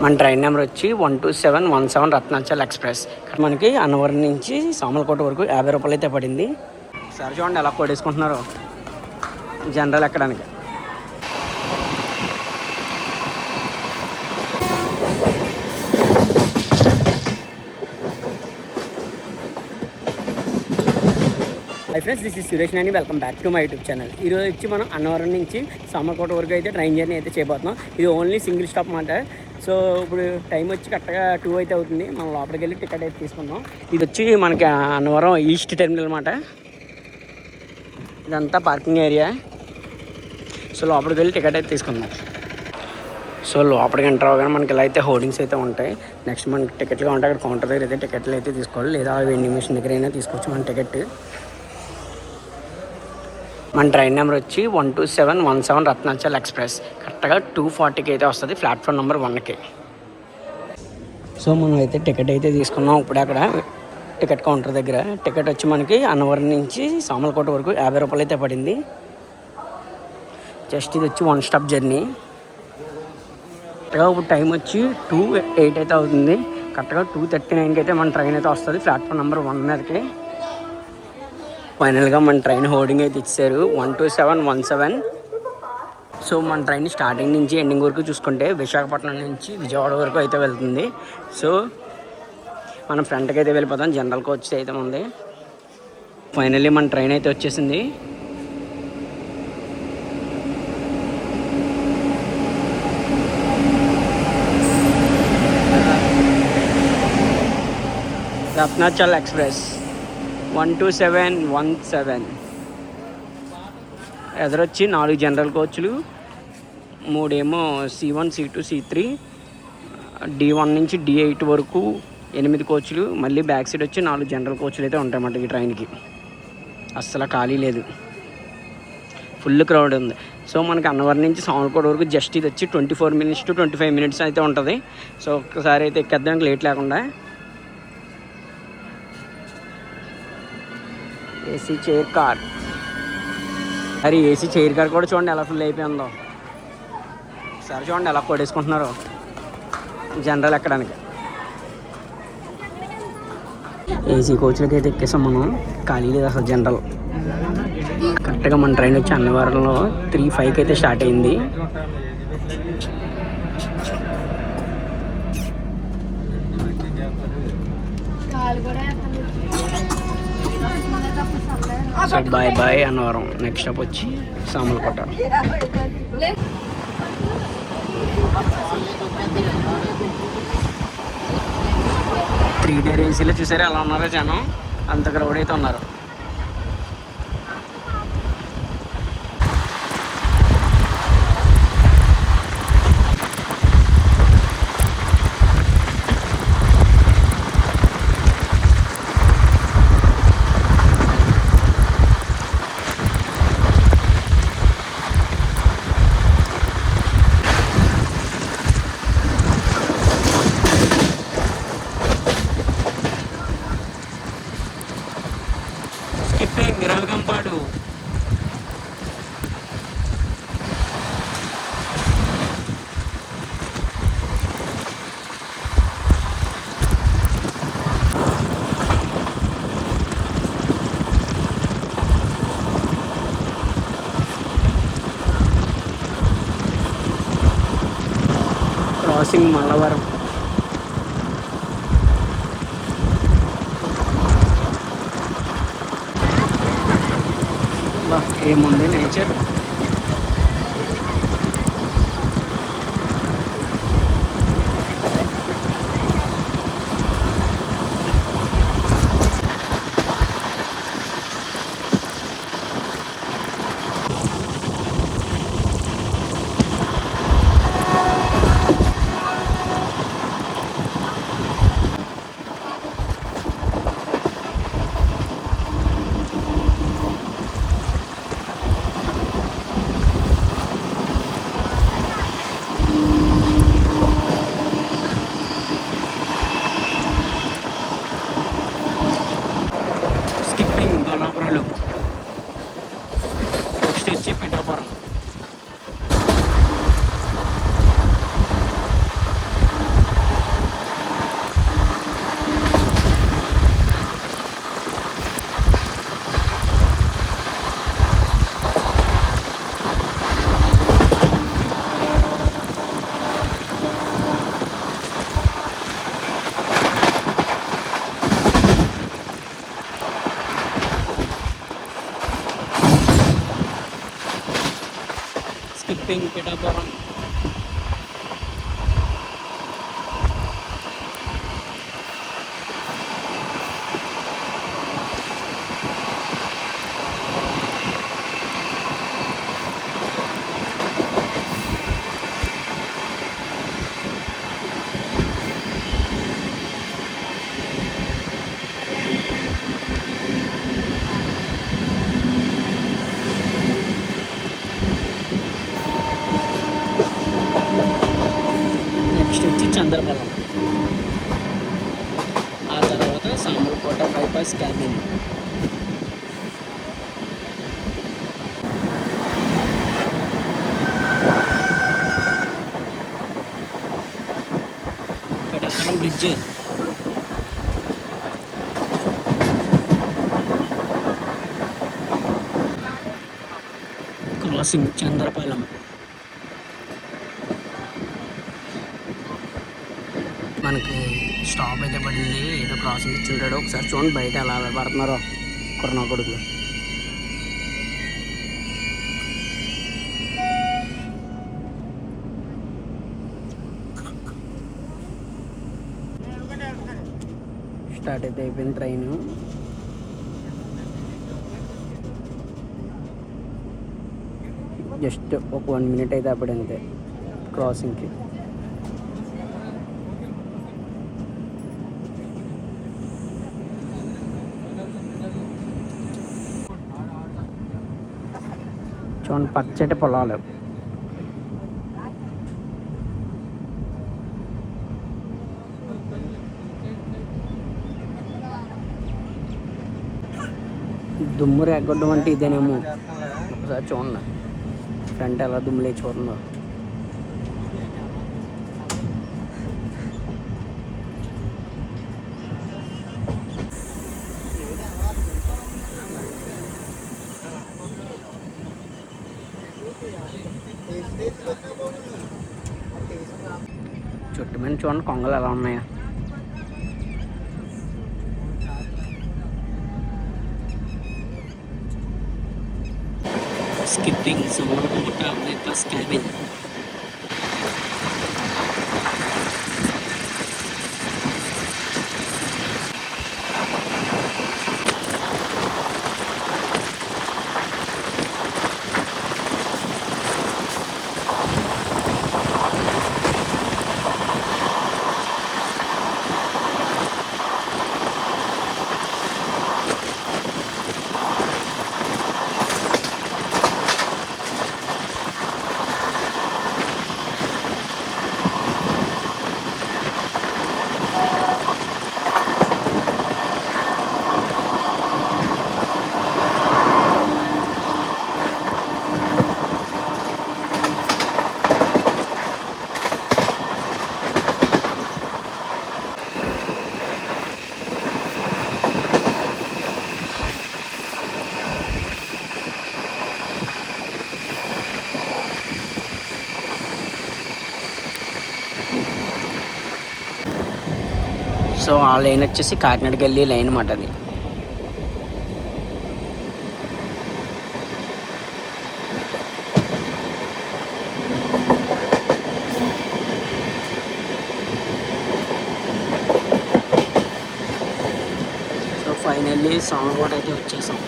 మన train number వచ్చి 12717 Ratnachal express. మనకి అన్నవరం నుంచి సామలకోట వరకు 50 రూపాయలు అయితే పడింది. సరే చూడండి ఎలా కొట్టేసుకుంటున్నారు జనరల్ ఎక్కడానికి. Hi friends, this is Suresh Nani. Welcome back to my YouTube channel. ఈరోజు వచ్చి మనం అన్నవరం నుంచి సామలకోట వరకు అయితే ట్రైన్ జర్నీ అయితే చేయబోతున్నాం. ఇది ఓన్లీ సింగిల్ స్టాప్ మాట. సో ఇప్పుడు టైం వచ్చి కరెక్ట్గా 2 అయితే అవుతుంది. మనం లోపలికి వెళ్ళి టికెట్ అయితే తీసుకుందాం. ఇది వచ్చి మనకి అన్నవరం ఈస్ట్ టెర్మినల్ అన్నమాట. ఇదంతా పార్కింగ్ ఏరియా. సో లోపలికి వెళ్ళి టికెట్ అయితే తీసుకుందాం. సో లోపలికి ఎంటర్ అవగానే మనకి ఇలా అయితే హోర్డింగ్స్ అయితే ఉంటాయి. నెక్స్ట్ మనకి టికెట్లుగా ఉంటాయి. అక్కడ కౌంటర్ దగ్గర అయితే టికెట్లు అయితే తీసుకోవాలి, లేదా వెండింగ్ మిషన్ దగ్గర అయినా తీసుకోవచ్చు మన టికెట్. మన ట్రైన్ నెంబర్ వచ్చి 12717 రత్నాచల్ ఎక్స్ప్రెస్. కరెక్ట్గా 2:40కి అయితే వస్తుంది, ప్లాట్ఫామ్ నెంబర్ 1కి. సో మనం అయితే టికెట్ అయితే తీసుకున్నాం. ఇప్పుడు అక్కడ టికెట్ కౌంటర్ దగ్గర టికెట్ వచ్చి మనకి అన్నవరం నుంచి సామలకోట వరకు 50 రూపాయలు అయితే పడింది. జస్ట్ ఇది వచ్చి 1 స్టాప్ జర్నీ. కరెక్ట్గా ఇప్పుడు టైం వచ్చి 2:08 అయితే అవుతుంది. కరెక్ట్గా 2:39కి అయితే మన ట్రైన్ అయితే వస్తుంది, ప్లాట్ఫామ్ నెంబర్ 1 మీదకి. ఫైనల్గా మన ట్రైన్ హోర్డింగ్ అయితే ఇచ్చారు 12717. సో మన ట్రైన్ స్టార్టింగ్ నుంచి ఎండింగ్ వరకు చూసుకుంటే విశాఖపట్నం నుంచి విజయవాడ వరకు అయితే వెళ్తుంది. సో మనం ఫ్రంట్కి అయితే వెళ్ళిపోతాం. జనరల్ కోచ్ అయితే ఉంది. ఫైనల్లీ మన ట్రైన్ అయితే వచ్చేసింది. రత్నాచల్ ఎక్స్ప్రెస్ 12717. ఎదురొచ్చి 4 జనరల్ కోచ్లు, 3 ఏమో C1 C2 C3, D1 నుంచి D8 వరకు 8 కోచ్లు. మళ్ళీ బ్యాక్ సైడ్ వచ్చి 4 జనరల్ కోచ్లు అయితే ఉంటాయన్నమాట. ఈ ట్రైన్కి అస్సలు ఖాళీ లేదు, ఫుల్ క్రౌడ్ ఉంది. సో మనకి అన్నవరం నుంచి సామలకోట వరకు జస్ట్ ఇది వచ్చి 24 minutes to 25 minutes అయితే ఉంటుంది. సో ఒక్కసారి అయితే ఎక్కేద్దానికి లేట్ లేకుండా. AC chair car. మరి ఏసీ చైర్ కార్ కూడా చూడండి ఎలా ఫుల్ అయిపోయిందో. సరే చూడండి ఎలా కొట్టేసుకుంటున్నారు జనరల్ ఎక్కడానికి. ఏసీ కోచ్లకి అయితే ఎక్కేసాం మనం, ఖాళీ లేదు అసలు జనరల్. కరెక్ట్గా మన ట్రైన్ వచ్చి అన్నవరంలో 3:05కి అయితే స్టార్ట్ అయింది. So bye bye Annavaram. Next stop వచ్చి సామలకోట. 3 ఏసీలో చూసారా ఎలా ఉన్నారో జనం, అంత క్రౌడ్ అయితే ఉన్నారు. మిరవగంపాడు. క్రాసింగ్ మల్లవరం. ఏముంది నేచర్. స్కిప్పింగ్ పిఠాపురం. నెక్స్ట్ వచ్చి చంద్రపల్లం, ఆ తర్వాత Samarlakota bypass cabin. Pithapuram bridge, crossing Chandrapalem. మనకి స్టాప్ అయితే పడింది, ఏదో క్రాసింగ్ ఇచ్చింటాడు. ఒకసారి చూడండి బయట ఎలా పడుతున్నారో కరోనా కొడుకులు. స్టార్ట్ అయితే అయిపోయింది ట్రైన్. జస్ట్ ఒక 1 minute అయితే అప్పుడు అంతే క్రాసింగ్కి. చూడండి పచ్చటి పొలాలు. దుమ్ము రేగొట్టడం అంటే ఇదేనేమో. ఒకసారి చూడండి ఫ్రంట్ ఎలా దుమ్ము లేచి చూడండి. చుట్టూ మీద చూడండి కొంగలు ఎలా ఉన్నాయో. Skipping Samarlakota bypass cabin. So ఆ లైన్ వచ్చేసి కాకినాడకి వెళ్ళి లైన్ అన్నమాట అది. సో ఫైనల్లీ సామర్లకోట అయితే వచ్చేసాం.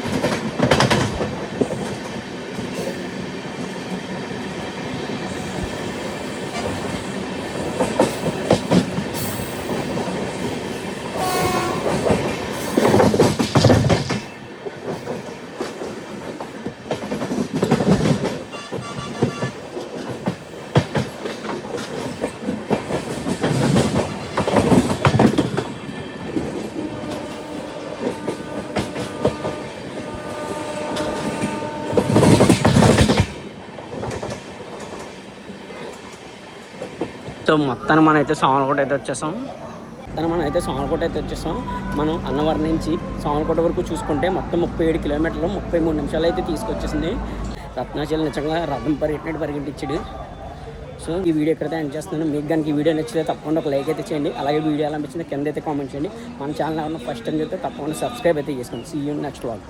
సో మొత్తాన్ని మనం అయితే సామర్లకోట అయితే వచ్చేసాం. మనం అన్నవరం నుంచి సామర్లకోట వరకు చూసుకుంటే మొత్తం 37 కిలోమీటర్లు 33 నిమిషాలు అయితే తీసుకొచ్చేసింది. రత్నాచలం నిజంగా రథం పరిగెట్టించాడు. సో ఈ వీడియో ఎక్కడైతే ఎండ్ చేస్తున్నాను. మీకు కనుక ఈ వీడియో నచ్చితే తప్పకుండా ఒక లైక్ అయితే చేయండి. అలాగే వీడియో ఎలా అనిపించింది కింద అయితే కామెంట్ చేయండి. మన ఛానల్ ఎవరైనా ఫస్ట్ టైం చేస్తే తప్పకుండా సబ్స్క్రైబ్ అయితే చేసుకోండి. See you next vlog.